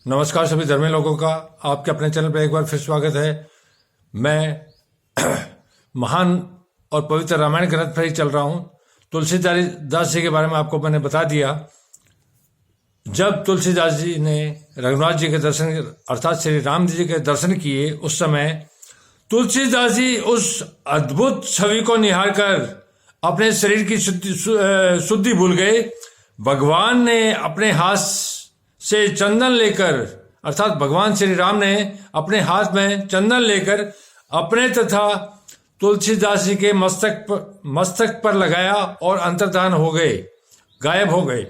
नमस्कार सभी धर्मी लोगों का आपके अपने चैनल पर एक बार फिर स्वागत है। मैं महान और पवित्र रामायण ग्रंथ पर ही चल रहा हूं। तुलसीदास जी के बारे में आपको मैंने बता दिया। जब तुलसीदास जी ने रघुनाथ जी के दर्शन अर्थात श्री राम जी के दर्शन किए, उस समय तुलसीदास जी उस अद्भुत छवि को निहार कर अपने शरीर की शुद्धि भूल गए। भगवान ने अपने हाथ से चंदन लेकर अर्थात भगवान श्री राम ने अपने हाथ में चंदन लेकर अपने तथा तुलसीदास जी के मस्तक पर लगाया और अंतर्धान हो गए, गायब हो गए।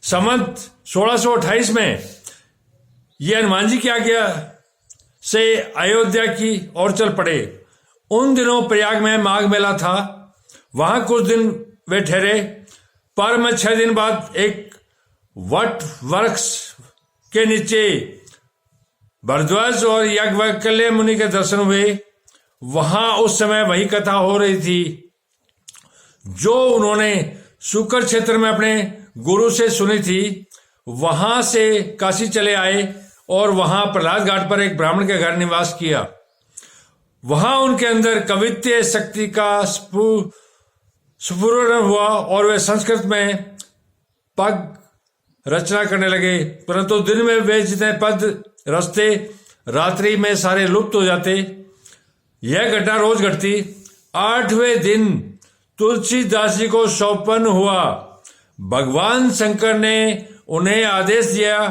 संवत 1628 में ये हनुमान जी की आज्ञा से अयोध्या की ओर चल पड़े। उन दिनों प्रयाग में माघ मेला था। वहां कुछ दिन वे ठहरे, पर में 6 दिन बाद एक वट वृक्ष के नीचे भरद्वाज और याज्ञवल्क्य मुनि के दर्शन हुए। वहां उस समय वही कथा हो रही थी जो उन्होंने शुकर क्षेत्र में अपने गुरु से सुनी थी। वहां से काशी चले आए और वहां प्रहलाद घाट पर एक ब्राह्मण के घर निवास किया। वहां उनके अंदर कवित्व शक्ति का स्फुरण हुआ और वे संस्कृत में पद रचना करने लगे, परंतु दिन में वे जितने पद रचते, रात्रि में सारे लुप्त हो जाते। यह घटना रोज घटती। 8वें दिन तुलसीदास जी को सौंपन हुआ। भगवान शंकर ने उन्हें आदेश दिया,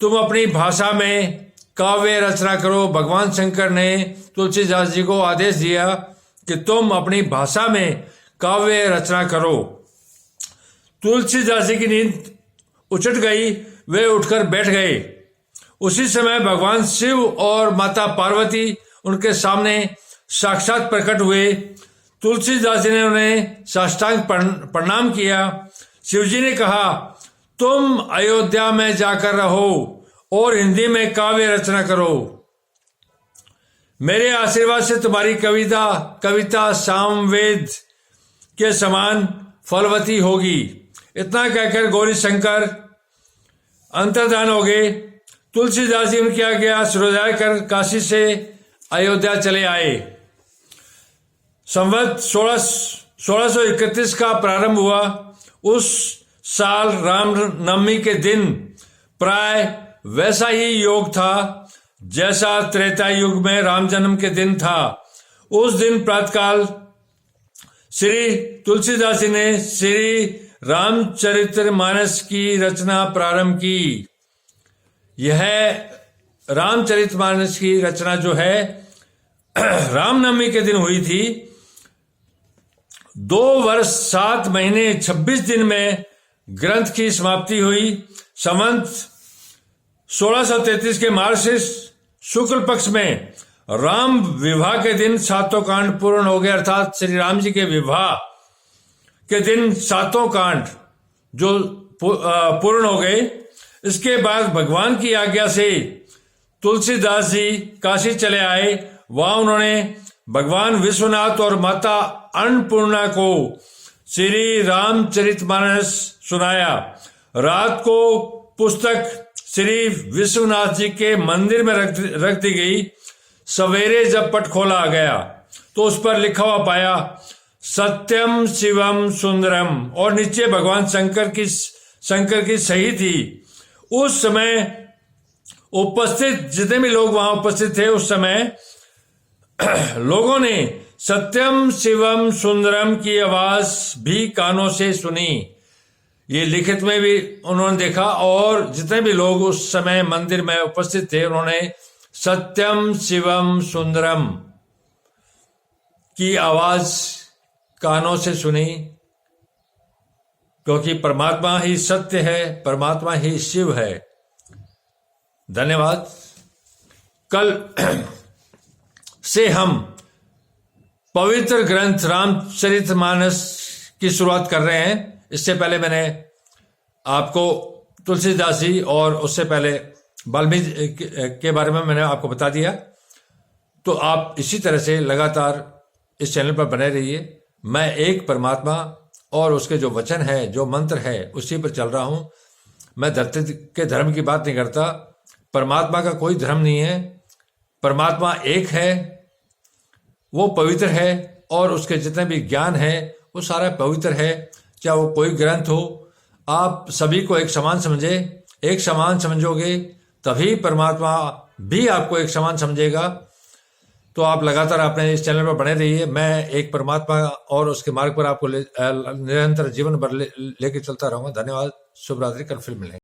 तुम अपनी भाषा में काव्य रचना करो। भगवान शंकर ने तुलसीदास जी को आदेश दिया कि तुम अपनी भाषा में काव्य रचना करो। तुलसीदास जी की नींद उचट गई। वे उठकर बैठ गए। उसी समय भगवान शिव और माता पार्वती उनके सामने साक्षात प्रकट हुए। तुलसीदास जी ने उन्हें साष्टांग प्रणाम किया। शिवजी ने कहा, तुम अयोध्या में जाकर रहो और हिंदी में काव्य रचना करो। मेरे आशीर्वाद से तुम्हारी कविता सामवेद के समान फलवती होगी। इतना कहकर गौरी शंकर अंतर्धान हो गए। तुलसीदास जी उनकी आज्ञा सुरजाय कर काशी से अयोध्या चले आए। संवत 1631 का प्रारंभ हुआ। उस साल रामनवमी के दिन प्राय वैसा ही योग था जैसा त्रेता युग में राम जन्म के दिन था। उस दिन प्रातःकाल श्री तुलसीदास जी ने श्री रामचरितमानस की रचना प्रारंभ की। यह रामचरितमानस की रचना जो है रामनवमी के दिन हुई थी। 2 वर्ष 7 महीने 26 दिन में ग्रंथ की समाप्ति हुई। संवत 1633 के मार्गशीर्ष शुक्ल पक्ष में राम विवाह के दिन 7 कांड पूर्ण हो गए, अर्थात श्री राम जी के विवाह के दिन 7 कांड जो पूर्ण हो गए। इसके बाद भगवान की आज्ञा से तुलसीदास जी काशी चले आए। वहां उन्होंने भगवान विश्वनाथ और माता अन्नपूर्णा को श्री रामचरितमानस सुनाया। रात को पुस्तक श्री विश्वनाथ जी के मंदिर में रख दी गई। सवेरे जब पट खोला गया तो उस पर लिखा हुआ पाया, सत्यम शिवम सुंदरम, और नीचे भगवान शंकर की सही थी। उस समय उपस्थित जितने भी लोग वहां उपस्थित थे, उस समय लोगों ने सत्यम शिवम सुंदरम की आवाज भी कानों से सुनी। ये लिखित में भी उन्होंने देखा और जितने भी लोग उस समय मंदिर में उपस्थित थे, उन्होंने सत्यम शिवम सुंदरम की आवाज कानों से सुनी, क्योंकि परमात्मा ही सत्य है, परमात्मा ही शिव है। धन्यवाद। कल से हम पवित्र ग्रंथ रामचरितमानस की शुरुआत कर रहे हैं। इससे पहले मैंने आपको तुलसीदास जी और उससे पहले वाल्मीकि के बारे में मैंने आपको बता दिया। तो आप इसी तरह से लगातार इस चैनल पर बने रहिए। मैं एक परमात्मा और उसके जो वचन है, जो मंत्र है, उसी पर चल रहा हूं। मैं धरती के धर्म की बात नहीं करता। परमात्मा का कोई धर्म नहीं है, परमात्मा एक है, वो पवित्र है और उसके जितने भी ज्ञान है वो सारा पवित्र है। चाहे वो कोई ग्रंथ हो, आप सभी को एक समान समझे, एक समान समझोगे तभी परमात्मा भी आपको एक समान समझेगा। तो आप लगातार अपने इस चैनल पर बने रहिए। मैं एक परमात्मा और उसके मार्ग पर आपको निरंतर जीवन भर लेके चलता रहूंगा। धन्यवाद, शुभ रात्रि, कल फिर मिलेंगे।